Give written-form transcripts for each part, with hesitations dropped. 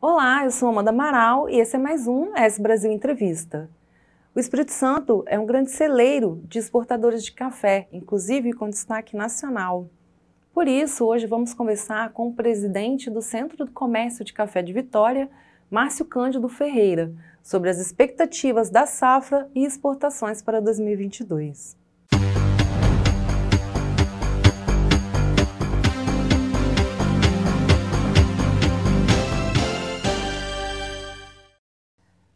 Olá, eu sou Amanda Amaral e esse é mais um S Brasil Entrevista. O Espírito Santo é um grande celeiro de exportadores de café, inclusive com destaque nacional. Por isso, hoje vamos conversar com o presidente do Centro do Comércio de Café de Vitória, Márcio Cândido Ferreira, sobre as expectativas da safra e exportações para 2022.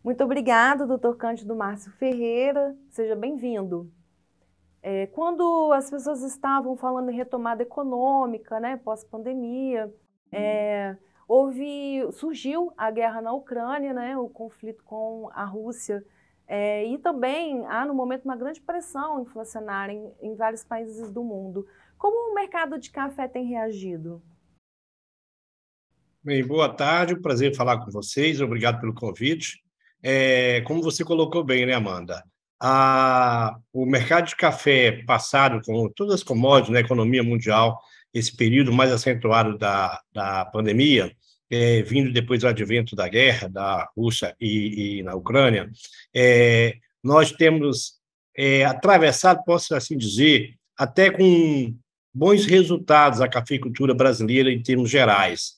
Muito obrigado, doutor Cândido Márcio Ferreira. Seja bem-vindo. Quando as pessoas estavam falando em retomada econômica, né, pós-pandemia, surgiu a guerra na Ucrânia, né, o conflito com a Rússia, e também há, no momento, uma grande pressão inflacionária em vários países do mundo. Como o mercado de café tem reagido? Bem, boa tarde, um prazer falar com vocês, obrigado pelo convite. Como você colocou bem, né, Amanda? O mercado de café passado, com todas as commodities na economia mundial, esse período mais acentuado da pandemia, vindo depois do advento da guerra da Rússia e na Ucrânia, nós temos atravessado, posso assim dizer, até com bons resultados a cafeicultura brasileira em termos gerais.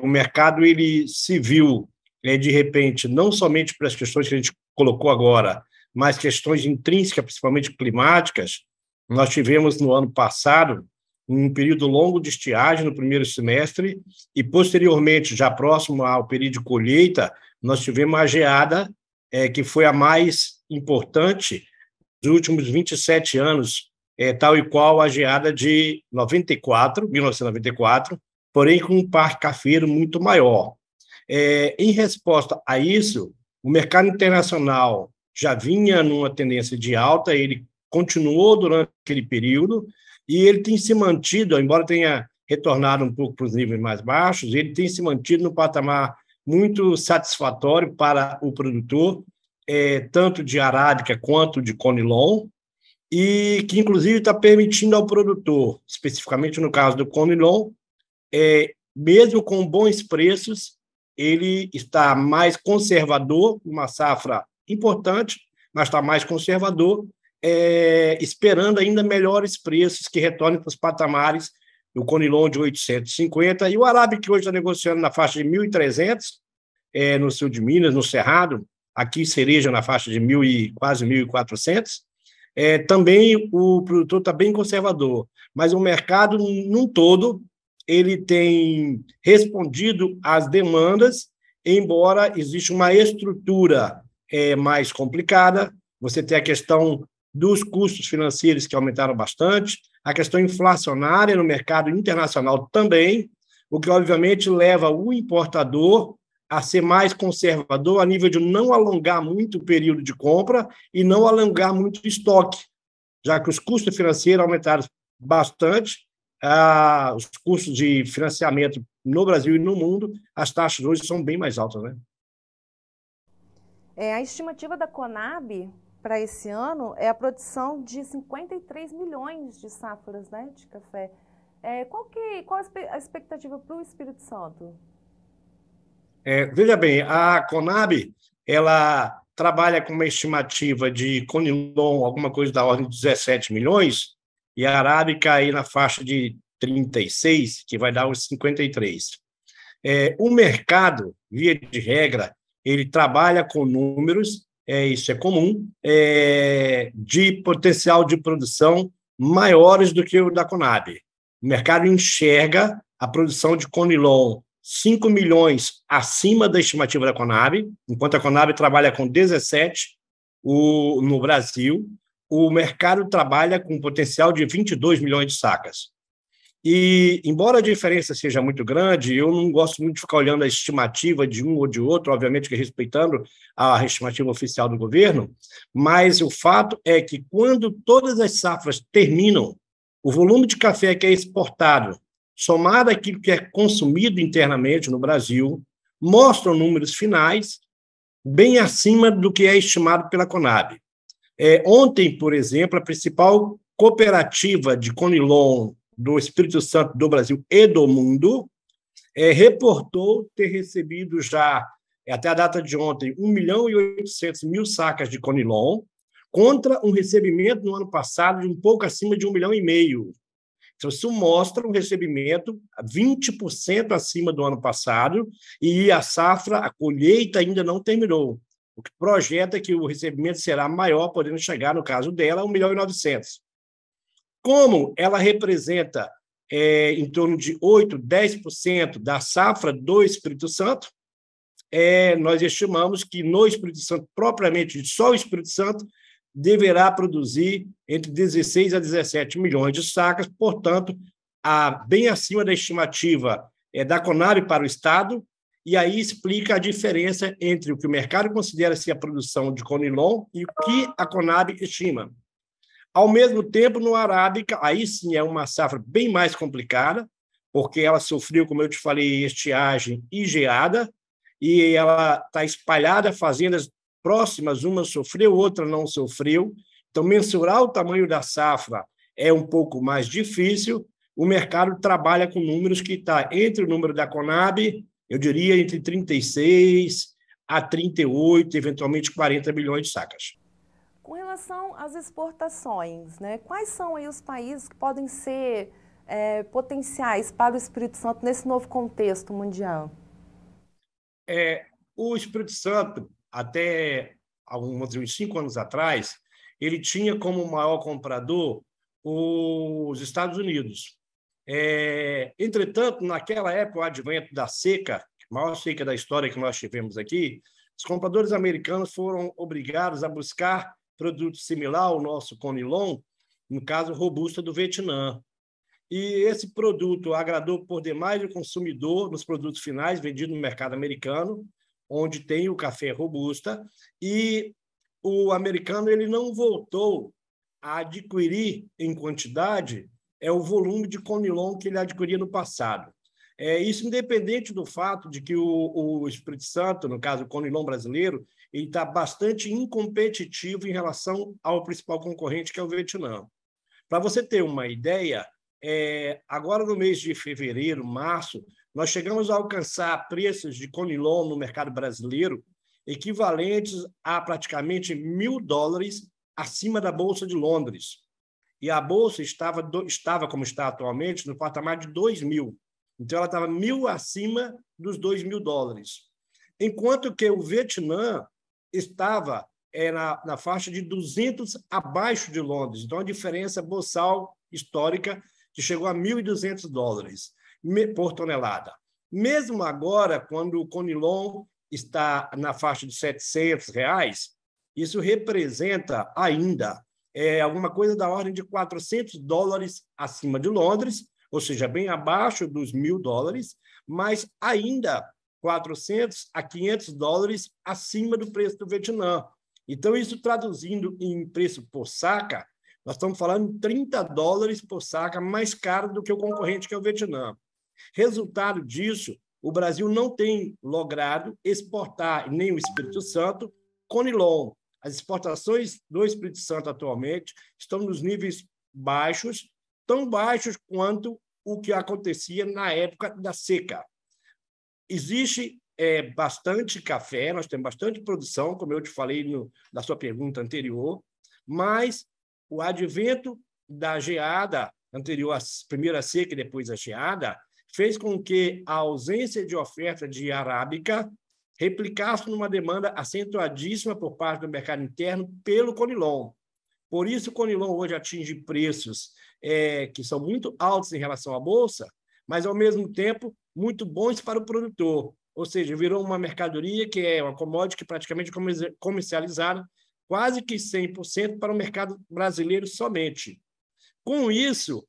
O mercado ele se viu de repente, não somente pelas questões que a gente colocou agora, mas questões intrínsecas, principalmente climáticas. Nós tivemos, no ano passado, um período longo de estiagem no primeiro semestre e, posteriormente, já próximo ao período de colheita, nós tivemos a geada, que foi a mais importante dos últimos 27 anos, tal e qual a geada de 1994, porém com um parque cafeiro muito maior. Em resposta a isso, o mercado internacional já vinha numa tendência de alta, ele continuou durante aquele período e ele tem se mantido, embora tenha retornado um pouco para os níveis mais baixos, ele tem se mantido no patamar muito satisfatório para o produtor, tanto de arábica quanto de conilon, e que, inclusive, está permitindo ao produtor, especificamente no caso do conilon, mesmo com bons preços, ele está mais conservador, uma safra importante, mas está mais conservador, esperando ainda melhores preços que retornem para os patamares do conilon de 850 e o arábica, que hoje está negociando na faixa de 1.300, no sul de Minas, no Cerrado, aqui cereja na faixa de quase 1.400. Também o produtor está bem conservador, mas o mercado, num todo, ele tem respondido às demandas, embora exista uma estrutura mais complicada. Você tem a questão dos custos financeiros que aumentaram bastante, a questão inflacionária no mercado internacional também, o que, obviamente, leva o importador a ser mais conservador a nível de não alongar muito o período de compra e não alongar muito o estoque, já que os custos financeiros aumentaram bastante, os custos de financiamento no Brasil e no mundo, as taxas hoje são bem mais altas, né? A estimativa da Conab para esse ano é a produção de 53 milhões de safras, né, de café. Qual a expectativa para o Espírito Santo? Veja bem, a Conab ela trabalha com uma estimativa de conilon, alguma coisa da ordem de 17 milhões, e a arábica aí na faixa de 36, que vai dar uns 53. O mercado, via de regra, ele trabalha com números, isso é comum, de potencial de produção maiores do que o da Conab. O mercado enxerga a produção de conilon 5 milhões acima da estimativa da Conab, enquanto a Conab trabalha com 17 no Brasil, o mercado trabalha com um potencial de 22 milhões de sacas. E, embora a diferença seja muito grande, eu não gosto muito de ficar olhando a estimativa de um ou de outro, obviamente que respeitando a estimativa oficial do governo, mas o fato é que, quando todas as safras terminam, o volume de café que é exportado, somado àquilo que é consumido internamente no Brasil, mostram números finais bem acima do que é estimado pela Conab. Ontem, por exemplo, a principal cooperativa de conilon do Espírito Santo, do Brasil e do mundo, reportou ter recebido já, até a data de ontem, 1.800.000 sacas de Conilon, contra um recebimento no ano passado de um pouco acima de 1,5 milhão. Então, isso mostra um recebimento 20% acima do ano passado, e a safra, a colheita ainda não terminou. O que projeta é que o recebimento será maior, podendo chegar, no caso dela, a 1.900.000. Como ela representa em torno de 8%, 10% da safra do Espírito Santo, nós estimamos que no Espírito Santo, propriamente só o Espírito Santo, deverá produzir entre 16 a 17 milhões de sacas, portanto, bem acima da estimativa da Conab para o Estado, e aí explica a diferença entre o que o mercado considera ser a produção de Conilon e o que a Conab estima. Ao mesmo tempo, no Arábica, aí sim é uma safra bem mais complicada, porque ela sofreu, como eu te falei, estiagem e geada, e ela está espalhada, fazendas próximas, uma sofreu, outra não sofreu. Então, mensurar o tamanho da safra é um pouco mais difícil. O mercado trabalha com números que está entre o número da Conab, eu diria entre 36 a 38, eventualmente 40 milhões de sacas. Com relação às exportações, né, quais são aí os países que podem ser potenciais para o Espírito Santo nesse novo contexto mundial? O Espírito Santo, até uns 5 anos atrás, ele tinha como maior comprador os Estados Unidos. Entretanto, naquela época, o advento da seca, a maior seca da história que nós tivemos aqui, os compradores americanos foram obrigados a buscar produto similar ao nosso Conilon, no caso, robusta do Vietnã. E esse produto agradou por demais o consumidor nos produtos finais vendidos no mercado americano, onde tem o café robusta, e o americano ele não voltou a adquirir em quantidade o volume de Conilon que ele adquiria no passado. Isso independente do fato de que o Espírito Santo, no caso o Conilon brasileiro, ele está bastante incompetitivo em relação ao principal concorrente, que é o Vietnã. Para você ter uma ideia, agora no mês de fevereiro, março, nós chegamos a alcançar preços de Conilon no mercado brasileiro equivalentes a praticamente $1.000 acima da Bolsa de Londres. E a Bolsa estava, como está atualmente, no patamar de 2.000. Então, ela estava 1.000 acima dos $2.000. Enquanto que o Vietnã estava na faixa de 200 abaixo de Londres. Então, a diferença boçal histórica que chegou a $1.200 por tonelada. Mesmo agora, quando o Conilon está na faixa de R$700, isso representa ainda alguma coisa da ordem de $400 acima de Londres, ou seja, bem abaixo dos $1.000, mas ainda $400 a $500 acima do preço do Vietnã. Então, isso traduzindo em preço por saca, nós estamos falando de $30 por saca, mais caro do que o concorrente, que é o Vietnã. Resultado disso, o Brasil não tem logrado exportar, nem o Espírito Santo, Conilon. As exportações do Espírito Santo atualmente estão nos níveis baixos, tão baixos quanto o que acontecia na época da seca. Existe bastante café, nós temos bastante produção, como eu te falei na sua pergunta anterior, mas o advento da geada anterior à primeira seca e depois a geada fez com que a ausência de oferta de arábica replicasse numa demanda acentuadíssima por parte do mercado interno pelo Conilon. Por isso, o Conilon hoje atinge preços que são muito altos em relação à Bolsa, mas, ao mesmo tempo, muito bons para o produtor. Ou seja, virou uma mercadoria que é uma commodity praticamente comercializada quase que 100% para o mercado brasileiro somente. Com isso,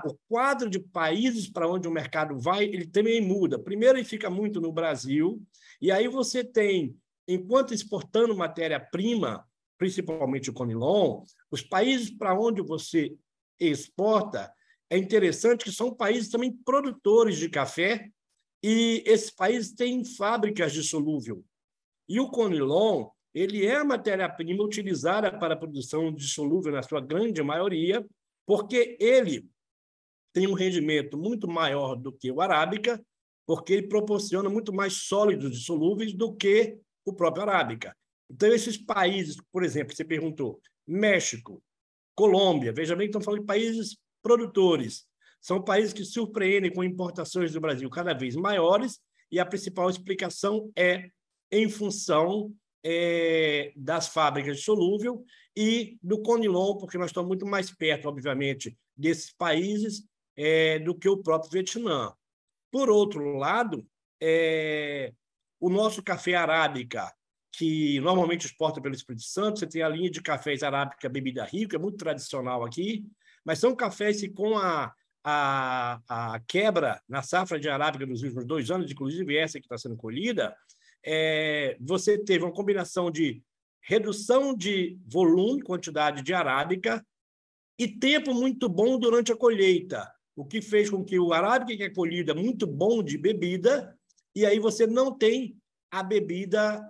o quadro de países para onde o mercado vai, ele também muda. Primeiro, ele fica muito no Brasil, e aí você tem, enquanto exportando matéria-prima, principalmente o Conilon, os países para onde você exporta, é interessante que são países também produtores de café, e esses países têm fábricas de solúvel. E o Conilon, ele é a matéria-prima utilizada para a produção de solúvel, na sua grande maioria, porque ele tem um rendimento muito maior do que o arábica, porque ele proporciona muito mais sólidos e solúveis do que o próprio arábica. Então, esses países, por exemplo, você perguntou, México, Colômbia, veja bem que estamos falando de países produtores, são países que surpreendem com importações do Brasil cada vez maiores, e a principal explicação é em função das fábricas de solúvel e do Conilon, porque nós estamos muito mais perto, obviamente, desses países do que o próprio Vietnã. Por outro lado, o nosso café arábica, que normalmente exporta pelo Espírito Santo, você tem a linha de cafés arábica Bebida Rio, que é muito tradicional aqui, mas são cafés que com a quebra na safra de arábica nos últimos 2 anos, inclusive essa que está sendo colhida, você teve uma combinação de redução de volume, quantidade de arábica e tempo muito bom durante a colheita, o que fez com que o arábica que é colhida muito bom de bebida, e aí você não tem a bebida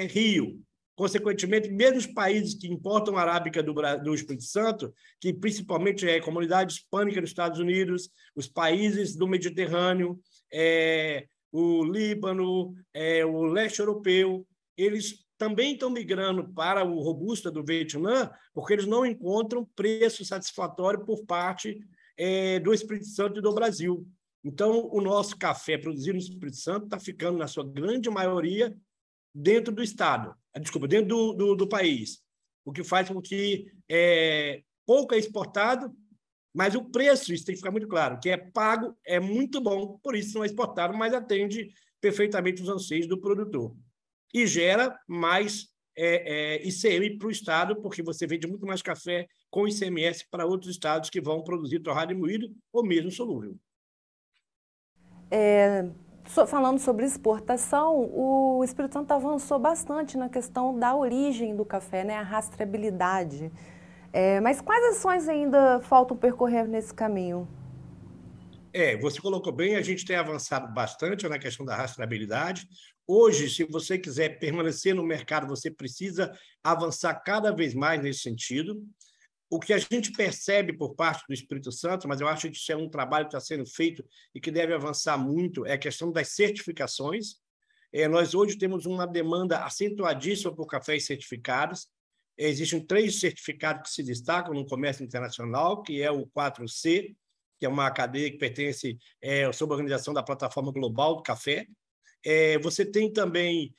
Rio. Consequentemente, mesmo os países que importam arábica do Espírito Santo, que principalmente é a comunidade hispânica dos Estados Unidos, os países do Mediterrâneo, o Líbano, o leste europeu, eles também estão migrando para o Robusta do Vietnã, porque eles não encontram preço satisfatório por parte do Espírito Santo e do Brasil. Então, o nosso café produzido no Espírito Santo está ficando, na sua grande maioria, dentro do Estado, dentro do país, o que faz com que pouco é exportado, mas o preço, isso tem que ficar muito claro, que é pago, é muito bom, por isso não é exportado, mas atende perfeitamente os anseios do produtor. E gera mais ICM para o Estado, porque você vende muito mais café com ICMS para outros estados que vão produzir torrado e moído ou mesmo solúvel. Falando sobre exportação, o Espírito Santo avançou bastante na questão da origem do café, né, a rastreabilidade. Mas quais ações ainda faltam percorrer nesse caminho? Você colocou bem, a gente tem avançado bastante na questão da rastreabilidade. Hoje, se você quiser permanecer no mercado, você precisa avançar cada vez mais nesse sentido. O que a gente percebe por parte do Espírito Santo, mas eu acho que isso é um trabalho que está sendo feito e que deve avançar muito, é a questão das certificações. Nós hoje temos uma demanda acentuadíssima por cafés certificados. Existem 3 certificados que se destacam no comércio internacional, que é o 4C, que é uma cadeia que pertence sob a organização da Plataforma Global do Café. Você tem também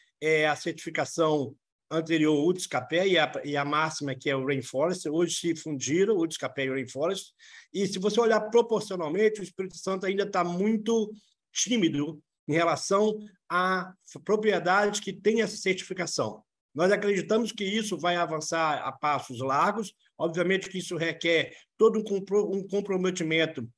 a certificação anterior, o UTSCAPé, e a máxima, que é o Rainforest. Hoje se fundiram o UTSCAPé e o Rainforest. E se você olhar proporcionalmente, o Espírito Santo ainda está muito tímido em relação a propriedades que têm essa certificação. Nós acreditamos que isso vai avançar a passos largos. Obviamente que isso requer todo um comprometimento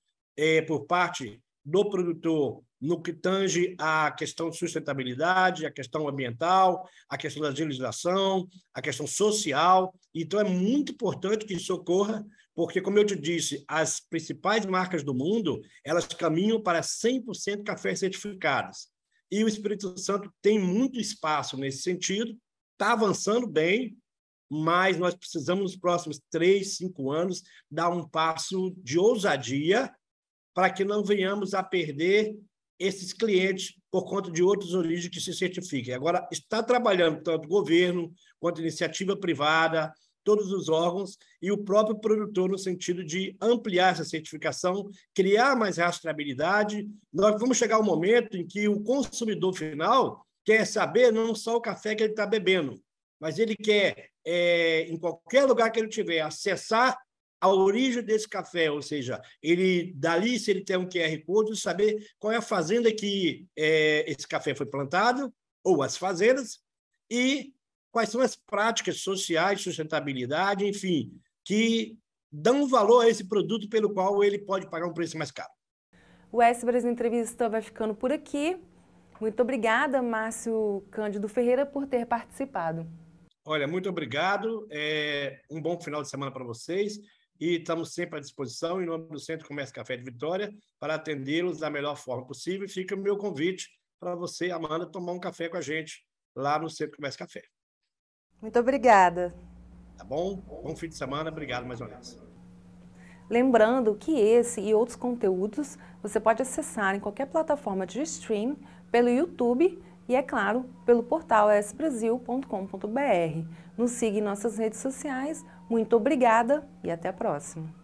por parte do produtor no que tange à questão de sustentabilidade, a questão ambiental, a questão da legislação, a questão social. Então, é muito importante que isso ocorra, porque, como eu te disse, as principais marcas do mundo, elas caminham para 100% cafés certificados. E o Espírito Santo tem muito espaço nesse sentido, está avançando bem, mas nós precisamos, nos próximos 3, 5 anos, dar um passo de ousadia para que não venhamos a perder esses clientes por conta de outras origens que se certifiquem. Agora, está trabalhando tanto o governo quanto a iniciativa privada, todos os órgãos e o próprio produtor no sentido de ampliar essa certificação, criar mais rastreabilidade. Nós vamos chegar ao momento em que o consumidor final quer saber não só o café que ele está bebendo, mas ele quer, em qualquer lugar que ele tiver, acessar a origem desse café, ou seja, ele dali, se ele tem um QR Code, saber qual é a fazenda que esse café foi plantado, ou as fazendas, e quais são as práticas sociais, sustentabilidade, enfim, que dão valor a esse produto pelo qual ele pode pagar um preço mais caro. O S-Brasil Entrevista vai ficando por aqui. Muito obrigada, Márcio Cândido Ferreira, por ter participado. Olha, muito obrigado. Um bom final de semana para vocês. E estamos sempre à disposição, em nome do Centro Comércio Café de Vitória, para atendê-los da melhor forma possível. E fica o meu convite para você, Amanda, tomar um café com a gente lá no Centro Comércio Café. Muito obrigada. Tá bom? Bom fim de semana. Obrigado mais uma vez. Lembrando que esse e outros conteúdos você pode acessar em qualquer plataforma de stream, pelo YouTube e, é claro, pelo portal esbrasil.com.br. Nos siga em nossas redes sociais. Muito obrigada e até a próxima!